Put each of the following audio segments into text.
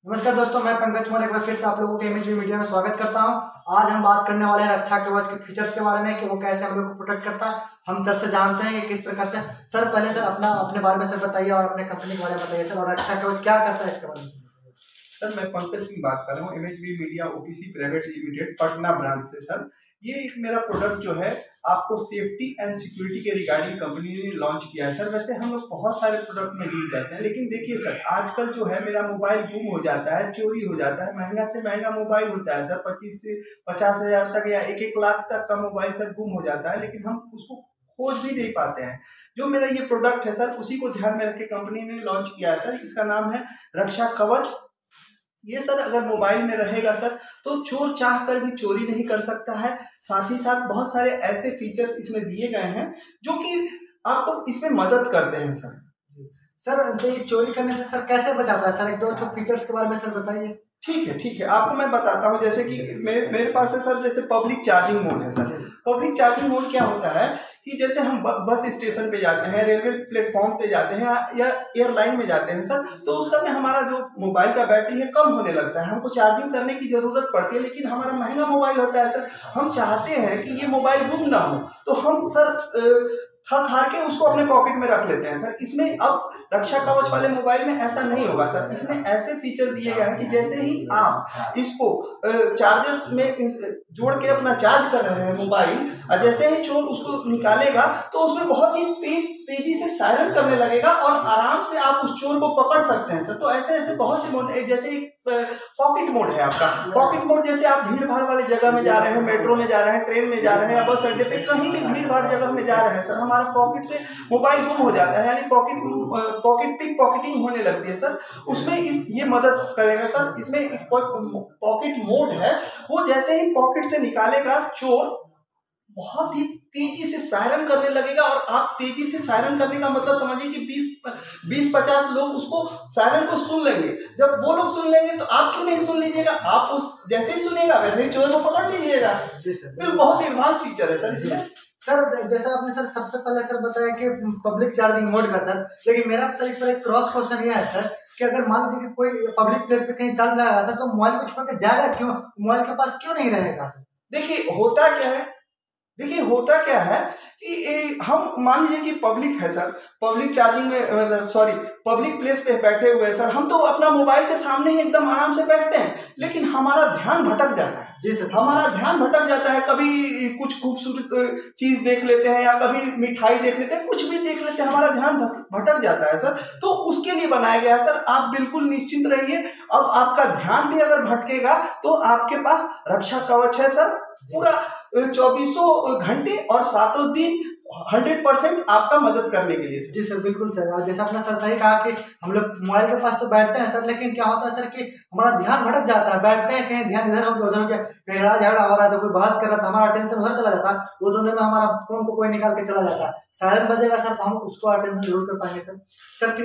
नमस्कार दोस्तों, मैं पंकज कुमार एक बार फिर से आप लोगों के एमएचवी मीडिया में स्वागत करता हूं। आज हम बात करने वाले हैं रक्षा कवच के फीचर्स के बारे में कि वो कैसे हम लोग को प्रोटेक्ट करता है। हम सर से जानते हैं कि किस प्रकार से। सर पहले सर अपने बारे में सर बताइए और अपने कंपनी के बारे में बताइए सर, और रक्षा कवच क्या करता है इसके बारे में सर। मैं पंकज सिंह बात कर रहा हूँ MHV media OPC private limited Patna branch से। सर ये एक मेरा प्रोडक्ट जो है आपको सेफ्टी एंड सिक्योरिटी के रिगार्डिंग कंपनी ने लॉन्च किया है। सर वैसे हम लोग बहुत सारे प्रोडक्ट में डील करते हैं, लेकिन देखिए सर आजकल जो है मेरा मोबाइल गुम हो जाता है, चोरी हो जाता है। महंगा से महंगा मोबाइल होता है सर, 25 से 50 हजार तक या 1-1 लाख तक का मोबाइल सर गुम हो जाता है, लेकिन हम उसको खोज भी नहीं पाते हैं। जो मेरा ये प्रोडक्ट है सर उसी को ध्यान में रख के कंपनी ने लॉन्च किया है सर। इसका नाम है रक्षा कवच। ये सर अगर मोबाइल में रहेगा सर तो चोर चाह कर भी चोरी नहीं कर सकता है। साथ ही साथ बहुत सारे ऐसे फीचर्स इसमें दिए गए हैं जो कि आपको इसमें मदद करते हैं सर। सर ये चोरी करने से सर कैसे बचाता है सर? एक दो फीचर्स के बारे में सर बताइए। ठीक है आपको मैं बताता हूँ। जैसे कि मेरे पास है सर, जैसे पब्लिक चार्जिंग मोड है सर। पब्लिक चार्जिंग मोड क्या होता है कि जैसे हम बस स्टेशन पे जाते हैं, रेलवे प्लेटफॉर्म पे जाते हैं या एयरलाइन में जाते हैं सर, तो उस समय हमारा जो मोबाइल का बैटरी है कम होने लगता है, हमको चार्जिंग करने की जरूरत पड़ती है। लेकिन हमारा महंगा मोबाइल होता है सर, हम चाहते हैं कि ये मोबाइल गुम ना हो, तो हम सर थक हार के उसको अपने पॉकेट में रख लेते हैं सर। इसमें अब रक्षा कवच वाले मोबाइल में ऐसा नहीं होगा सर। इसमें ऐसे फीचर दिए गए हैं कि जैसे ही आप इसको चार्जर्स में जोड़ के अपना चार्ज कर रहे हैं मोबाइल, और जैसे ही चोर उसको निकालेगा तो उसमें बहुत ही तेजी से सायरन करने लगेगा और आराम से आप उस चोर को पकड़ सकते हैं सर। तो ऐसे बहुत से मोड, जैसे पॉकेट मोड है आपका। पॉकेट मोड जैसे आप भीड़ भाड़ वाली जगह में जा रहे हैं, मेट्रो में जा रहे हैं, ट्रेन में जा रहे हैं या बस अड्डे पे कहीं भी भीड़ भाड़ जगह में जा रहे हैं सर, हमारा पॉकेट से मोबाइल गुम हो जाता है, यानी पॉकेट पिक पॉकेटिंग होने लगती है सर। उसमें ये मदद करेगा सर। इसमें एक पॉकेट मोड है, वो जैसे ही पॉकेट से निकालेगा चोर बहुत ही तेजी से सायरन करने लगेगा। और आप तेजी से सायरन करने का मतलब समझिए कि 20-50 लोग उसको सायरन को सुन लेंगे। जब वो लोग सुन लेंगे तो आप क्यों नहीं सुन लीजिएगा? आप उस जैसे ही सुनिएगा वैसे ही चोर को पकड़ लीजिएगा। जी सर, बहुत ही एडवांस फीचर है सर इसमें। सर जैसा आपने सर सबसे पहले सर बताया कि पब्लिक चार्जिंग मोड का सर, लेकिन मेरा सर इस पर एक क्रॉस क्वेश्चन यह है सर कि अगर मान लीजिए कि कोई पब्लिक प्लेस पे कहीं चल रहा है सर, तो मोबाइल को छोड़ के जाएगा क्यों? मोबाइल के पास क्यों नहीं रहेगा सर? देखिए होता क्या है कि हम मान लीजिए कि पब्लिक है सर, पब्लिक चार्जिंग में पब्लिक प्लेस पे बैठे हुए हैं सर, हम तो अपना मोबाइल के सामने ही एकदम आराम से बैठते हैं, लेकिन हमारा ध्यान भटक जाता है। जी सर, हमारा ध्यान भटक जाता है। कभी कुछ खूबसूरत चीज देख लेते हैं या कभी मिठाई देख लेते हैं, कुछ भी देख लेते हैं, हमारा ध्यान भटक जाता है सर। तो उसके लिए बनाया गया है सर। आप बिल्कुल निश्चिंत रहिए। अब आपका ध्यान भी अगर भटकेगा तो आपके पास रक्षा कवच है सर। पूरा 24 घंटे और 7 दिन 100% आपका मदद करने के लिए। जी सर, बिल्कुल सर। और जैसा आपने सर सही कहा कि हम लोग मोबाइल के पास तो बैठते हैं सर, लेकिन क्या होता है सर कि हमारा ध्यान भटक जाता है। बैठते हैं, कहीं ध्यान इधर हो गया उधर हो गया, कहीं झगड़ा हो रहा है तो कोई बहस कर रहा था, हमारा अटेंशन उधर चला जाता है। वो दोनों में हमारा फोन को कोई निकाल के चला जाता है। सायरन बजेगा सर तो हम उसको अटेंशन जरूर कर पाएंगे सर। सर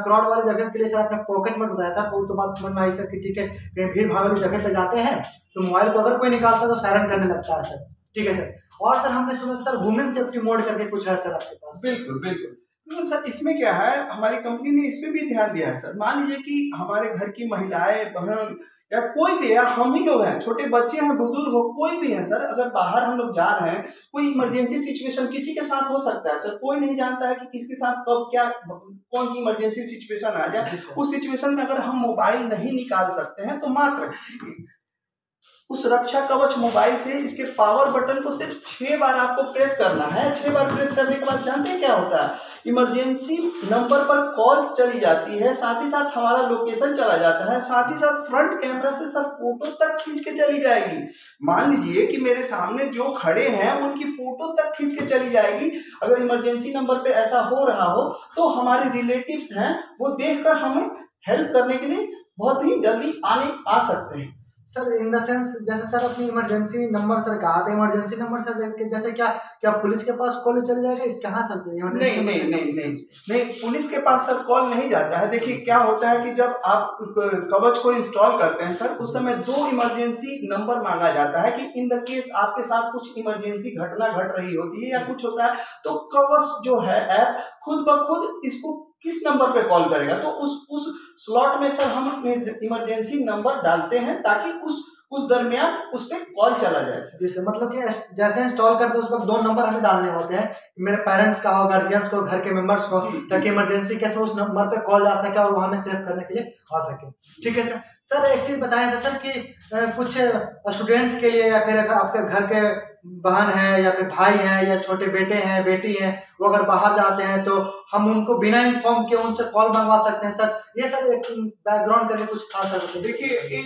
क्राउड वाली जगह के लिए सर आपने पॉकेट में बताया सर, तो बात समझ में आई सर कि ठीक है, कहीं भीड़ भाड़ वाली जगह पे जाते हैं तो मोबाइल को अगर कोई निकालता है तो सायरन करने लगता है सर। ठीक है सर। और सर हमने सुना सर वुमेन सेफ्टी मोड करके कुछ है सर आपके पास? बिल्कुल सर। इसमें क्या है, हमारी कंपनी ने इस पे भी ध्यान दिया है सर। मान लीजिए कि हमारे घर की महिलाएं, बहन या कोई भी है, हम ही लोग हैं, छोटे बच्चे हैं, बुजुर्ग हो, कोई भी है सर, अगर बाहर हम लोग जा रहे हैं, कोई इमरजेंसी सिचुएशन किसी के साथ हो सकता है सर। कोई नहीं जानता है कि किसके साथ कब क्या कौन सी इमरजेंसी सिचुएशन आ जाए। उस सिचुएशन में अगर हम मोबाइल नहीं निकाल सकते हैं तो मात्र उस रक्षा कवच मोबाइल से इसके पावर बटन को सिर्फ 6 बार आपको प्रेस करना है। 6 बार प्रेस करने के बाद जानते हैं क्या होता है? इमरजेंसी नंबर पर कॉल चली जाती है, साथ ही साथ हमारा लोकेशन चला जाता है, साथ ही साथ फ्रंट कैमरा से सर फोटो तक खींच के चली जाएगी। मान लीजिए कि मेरे सामने जो खड़े हैं उनकी फोटो तक खींच के चली जाएगी। अगर इमरजेंसी नंबर पे ऐसा हो रहा हो तो हमारे रिलेटिव्स हैं, वो देखकर हमें हेल्प करने के लिए बहुत ही जल्दी आ सकते हैं सर। इन द सेंस जैसे सर अपनी इमरजेंसी नंबर सर कहा था, इमरजेंसी नंबर सर जैसे क्या पुलिस के पास कॉल चली जाएगी? कहाँ सर? नहीं, पुलिस के पास सर कॉल नहीं जाता है। देखिए क्या होता है कि जब आप कवच को इंस्टॉल करते हैं सर, उस समय 2 इमरजेंसी नंबर मांगा जाता है कि इन द केस आपके साथ कुछ इमरजेंसी घटना घट रही होती है या कुछ होता है, तो कवच जो है ऐप खुद ब खुद इसको किस नंबर पे कॉल करेगा, तो उस स्लॉट में सर हम इमरजेंसी नंबर डालते हैं ताकि उस दरमियान उस पर कॉल चला जाए सर। जी सर, मतलब कि जैसे इंस्टॉल करते हैं उस वक्त 2 नंबर हमें डालने होते हैं, मेरे पेरेंट्स का हो, गार्जियंस को, घर के मेंबर्स को, ताकि इमरजेंसी कैसे उस नंबर पे कॉल जा सके और वहां में सेव करने के लिए आ सके। ठीक है सर। सर एक चीज बताया था सर कि कुछ स्टूडेंट्स के लिए या फिर आपके घर के बहन है या फिर भाई है या छोटे बेटे हैं, बेटी हैं, वो अगर बाहर जाते हैं तो हम उनको बिना इन्फॉर्म किए उनसे कॉल मंगवा सकते हैं सर। ये सर एक बैकग्राउंड करके कुछ था सर। देखिए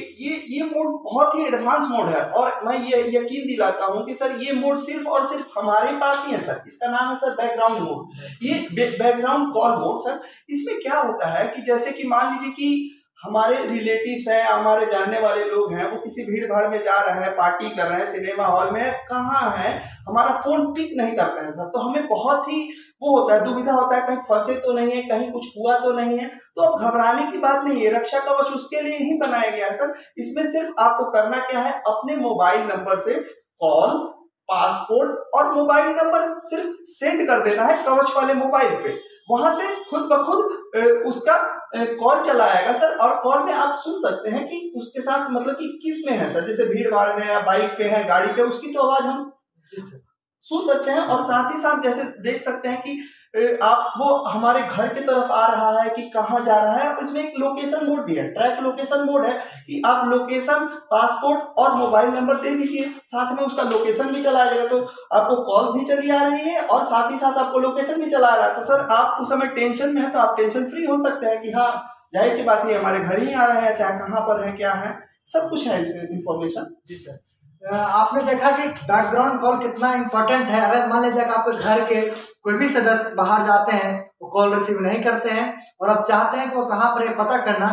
ये मोड बहुत ही एडवांस मोड है और मैं ये यकीन दिलाता हूँ कि सर ये मोड सिर्फ और सिर्फ हमारे पास ही है सर। इसका नाम है सर बैकग्राउंड मोड। ये बैकग्राउंड कॉल मोड सर, इसमें क्या होता है कि जैसे कि मान लीजिए कि हमारे रिलेटिव्स हैं, हमारे जानने वाले लोग हैं, वो किसी भीड़ भाड़ में जा रहे हैं, पार्टी कर रहे हैं, सिनेमा हॉल में कहाँ है, हमारा फोन पिक नहीं करते हैं सर, तो हमें बहुत ही वो होता है, दुविधा होता है, कहीं फंसे तो नहीं है, कहीं कुछ हुआ तो नहीं है। तो अब घबराने की बात नहीं है, रक्षा कवच उसके लिए ही बनाया गया है सर। इसमें सिर्फ आपको करना क्या है, अपने मोबाइल नंबर से कॉल, पासपोर्ट और मोबाइल नंबर सिर्फ सेंड कर देना है कवच वाले मोबाइल पे, वहां से खुद ब खुद उसका कॉल चला आएगा सर। और कॉल में आप सुन सकते हैं कि उसके साथ मतलब कि किस में है सर, जैसे भीड़ भाड़ में या बाइक पे है, गाड़ी पे, उसकी तो आवाज हम सुन सकते हैं। और साथ ही साथ जैसे देख सकते हैं कि आप वो हमारे घर की तरफ आ रहा है कि कहाँ जा रहा है। इसमें एक लोकेशन मोड भी है, ट्रैक लोकेशन मोड है कि आप लोकेशन, पासपोर्ट और मोबाइल नंबर दे दीजिए, साथ में उसका लोकेशन भी चला जाएगा, तो आपको कॉल भी चली आ रही है और साथ ही साथ आपको लोकेशन भी चला आ रहा है। तो सर आप उस समय टेंशन में है तो आप टेंशन फ्री हो सकते हैं कि हाँ जाहिर सी बात है हमारे घर ही आ रहे हैं, चाहे कहाँ पर है, क्या है, सब कुछ है इसमें इन्फॉर्मेशन। जी सर, आपने देखा कि बैकग्राउंड कॉल कितना इंपॉर्टेंट है। अगर मान लीजिए कि आपके घर के कोई भी सदस्य बाहर जाते हैं, वो कॉल रिसीव नहीं करते हैं और आप चाहते हैं कि वो कहाँ पर है पता करना।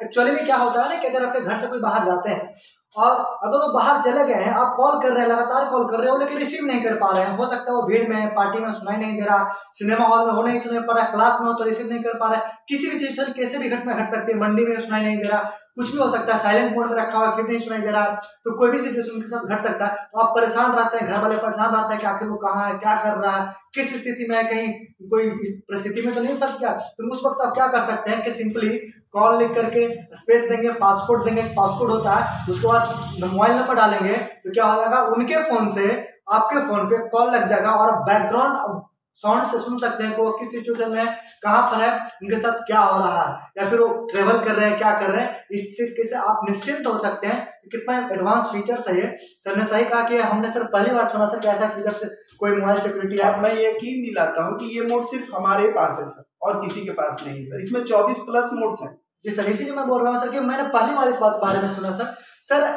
एक्चुअली में क्या होता है ना कि अगर आपके घर से कोई बाहर जाते हैं और अगर वो बाहर चले गए हैं, आप कॉल कर रहे हैं, लगातार कॉल कर रहे हो, लेकिन रिसीव नहीं कर पा रहे हैं, हो सकता है वो भीड़ में, पार्टी में सुनाई नहीं दे रहा, सिनेमा हॉल में हो नहीं सुनाई पड़ रहा, क्लास में हो तो रिसीव नहीं कर पा रहे, किसी भी सिचुएशन कैसे भी घटना घट सकती है, मंडी में सुनाई नहीं दे रहा, कुछ भी हो सकता है, साइलेंट मोड में रखा हुआ फिर नहीं सुनाई दे रहा, तो कोई भी सिचुएशन उनके साथ घट सकता है। तो आप परेशान रहते हैं, घर वाले परेशान रहते हैं कि आखिर वो कहाँ है, क्या कर रहा है, किस स्थिति में है, कहीं कोई परिस्थिति में तो नहीं फंस गया। तो उस वक्त आप क्या कर सकते हैं कि सिंपली कॉल लिख करके स्पेस देंगे, पासपोर्ट देंगे, पासपोर्ट होता है, उसके बाद मोबाइल नंबर डालेंगे तो क्या हो जाएगा, उनके फोन से आपके फोन पे कॉल लग जाएगा और बैकग्राउंड साउंड से सुन सकते हैं कि वो किस सिचुएशन में, कहाँ पर है, उनके साथ क्या हो रहा है, या फिर वो ट्रेवल कर रहे हैं, क्या कर रहे हैं। इस तरीके से आप निश्चिंत हो सकते हैं कि कितना एडवांस फीचर्स है ये। सर ने सही कहा कि हमने सर पहली बार सुना सर कि ऐसा फीचर्स कोई मोबाइल सिक्योरिटी है। मैं यकीन दिलाता हूँ कि ये मोड सिर्फ हमारे पास है सर और किसी के पास नहीं है सर। इसमें 24+ मोड्स हैं। जी सर, इसीलिए मैं बोल रहा हूँ सर कि मैंने पहली बार इस बात बारे में सुना सर। सर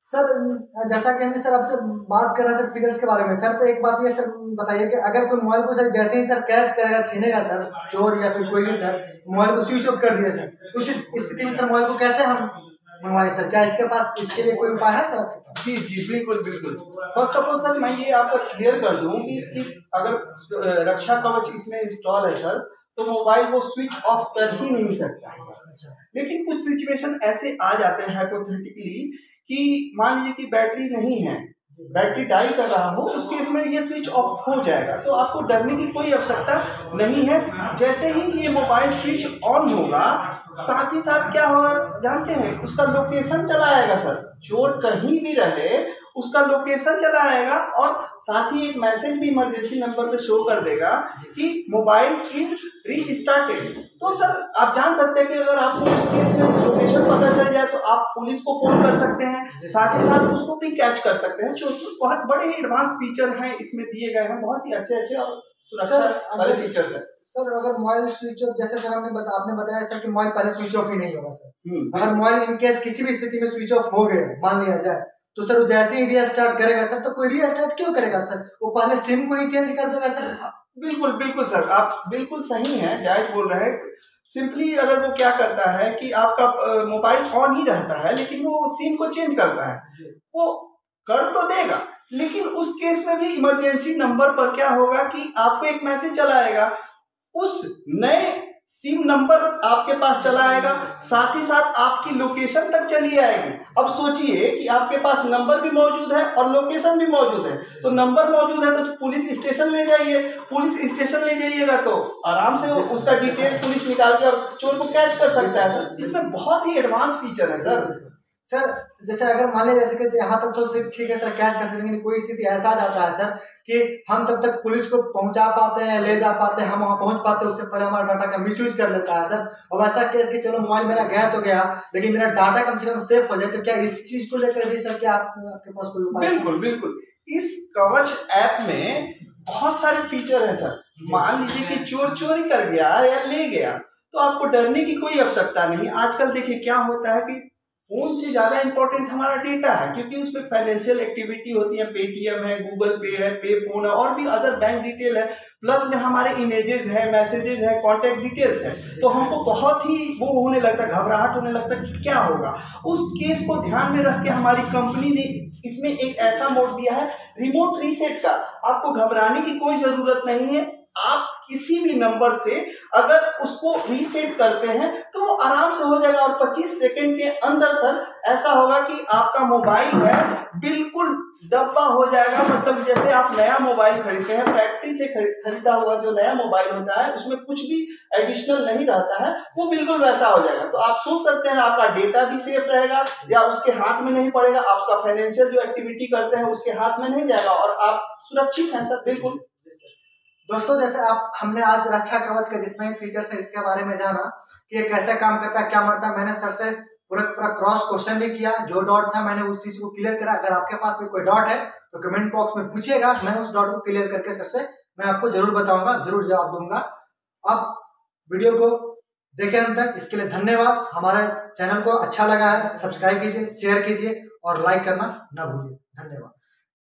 जैसा कि हमने सर आपसे बात कर रहे हैं सर फीचर्स के बारे में, सर तो एक बात ये सर बताइए कि अगर कोई मोबाइल को सर जैसे ही सर कैच करेगा, छीनेगा सर चोर या फिर कोई भी सर, मोबाइल को स्विच ऑफ कर दिया सर, तो उस स्थिति में सर मोबाइल को कैसे हम मंगवाएं सर? क्या इसके पास इसके लिए कोई उपाय है सर? जी बिल्कुल। फर्स्ट ऑफ ऑल सर मैं ये आपको क्लियर कर दूं कि इस अगर रक्षा कवच इसमें इंस्टॉल है सर तो मोबाइल को स्विच ऑफ कर ही नहीं सकता है सर। लेकिन कुछ सिचुएशन ऐसे आ जाते हैं हाइपोथेटिकली कि मान लीजिए कि बैटरी नहीं है, बैटरी डाई कर रहा हो, उस केस में ये स्विच ऑफ हो जाएगा, तो आपको डरने की कोई आवश्यकता नहीं है। जैसे ही ये मोबाइल स्विच ऑन होगा, साथ ही साथ क्या होगा जानते हैं, उसका लोकेशन चला आएगा सर। चोर कहीं भी रहे उसका लोकेशन चला आएगा और साथ ही एक मैसेज भी इमरजेंसी नंबर पे शो कर देगा कि मोबाइल इज रीस्टार्टेड। तो सर आप जान सकते हैं कि अगर आपको उस केस में लोकेशन पता चल जाए तो आप पुलिस को फोन कर सकते हैं, साथ ही साथ उसको भी कैच कर सकते हैं। जो बहुत बड़े ही एडवांस फीचर हैं इसमें दिए गए हैं, बहुत ही अच्छे और सुरक्षा वाले फीचर्स है। सर अगर मोबाइल स्विच ऑफ, जैसे सर आपने बताया सर कि मोबाइल पहले स्विच ऑफ ही नहीं होगा सर, अगर मोबाइल इनकेस किसी भी स्थिति में स्विच ऑफ हो गए मान लिया जाए, तो सर जैसे ही रीस्टार्ट करेगा सर, तो कोई रीस्टार्ट क्यों करेगा सर? वो पहले सिम को ही चेंज कर देगा सर। बिल्कुल सर, आप बिल्कुल सही हैं, जायज बोल रहे हैं। सिंपली अगर वो क्या करता है कि आपका मोबाइल ऑन ही रहता है लेकिन वो सिम को चेंज करता है, वो कर तो देगा लेकिन उस केस में भी इमरजेंसी नंबर पर क्या होगा कि आपको एक मैसेज चला आएगा, उस नए सिम नंबर आपके पास चला आएगा, साथ ही साथ आपकी लोकेशन तक चली आएगी। अब सोचिए कि आपके पास नंबर भी मौजूद है और लोकेशन भी मौजूद है। तो नंबर मौजूद है तो पुलिस स्टेशन ले जाइए, पुलिस स्टेशन ले जाइएगा तो आराम से उसका डिटेल पुलिस निकाल के और चोर को कैच कर सकता है सर। इसमें बहुत ही एडवांस फीचर है सर। सर जैसे अगर मान लीजिए जैसे कि यहाँ तक तो सिर्फ ठीक है सर, कैच कर सकते हैं, लेकिन कोई स्थिति ऐसा आ जाता है सर कि हम तब तक पुलिस को पहुंचा पाते हैं, ले जा पाते हैं, हम वहाँ पहुंच पाते हैं, उससे पहले हमारा डाटा का मिसयूज कर लेता है सर। और वैसा केस कि चलो मोबाइल मेरा गया तो गया, लेकिन मेरा डाटा कम से कम सेफ हो जाए, तो क्या इस चीज को लेकर भी सर क्या आपके पास कोई उपाय? बिल्कुल बिल्कुल, इस कवच ऐप में बहुत सारे फीचर है सर। मान लीजिए कि चोर चोरी कर गया या ले गया तो आपको डरने की कोई आवश्यकता नहीं। आजकल देखिए क्या होता है कि फोन से ज्यादा इंपॉर्टेंट हमारा डेटा है, क्योंकि उसमें फाइनेंशियल एक्टिविटी होती है, पेटीएम है, गूगल पे है, पे फोन है और भी अदर बैंक डिटेल है, प्लस में हमारे इमेजेस है, मैसेजेस है, कॉन्टेक्ट डिटेल्स है। तो हमको बहुत ही वो होने लगता है, घबराहट होने लगता है कि क्या होगा। उस केस को ध्यान में रख के हमारी कंपनी ने इसमें एक ऐसा मोड दिया है रिमोट रीसेट का। आपको घबराने की कोई जरूरत नहीं है। आप किसी भी नंबर से अगर उसको रीसेट करते हैं तो वो आराम से हो जाएगा और 25 सेकंड के अंदर सर ऐसा होगा कि आपका मोबाइल है बिल्कुल डब्बा हो जाएगा। मतलब जैसे आप नया मोबाइल खरीदते हैं, फैक्ट्री से खरीदा हुआ जो नया मोबाइल होता है उसमें कुछ भी एडिशनल नहीं रहता है, वो बिल्कुल वैसा हो जाएगा। तो आप सोच सकते हैं आपका डेटा भी सेफ रहेगा या उसके हाथ में नहीं पड़ेगा, आपका फाइनेंशियल जो एक्टिविटी करते हैं उसके हाथ में नहीं जाएगा और आप सुरक्षित हैं सर। बिल्कुल दोस्तों, जैसे हमने आज रक्षा कवच के जितने भी फीचर्स है इसके बारे में जाना कि ये कैसे काम करता है, क्या मरता है। मैंने सर से पूरा क्रॉस क्वेश्चन भी किया, जो डाउट था मैंने उस चीज को क्लियर करा। अगर आपके पास भी कोई डाउट है तो कमेंट बॉक्स में पूछिएगा, मैं उस डाउट को क्लियर करके सर से मैं आपको जरूर बताऊंगा, जरूर जवाब दूंगा। आप वीडियो को देखें अंत तक, इसके लिए धन्यवाद। हमारे चैनल को अच्छा लगा है सब्सक्राइब कीजिए, शेयर कीजिए और लाइक करना ना भूलिए। धन्यवाद।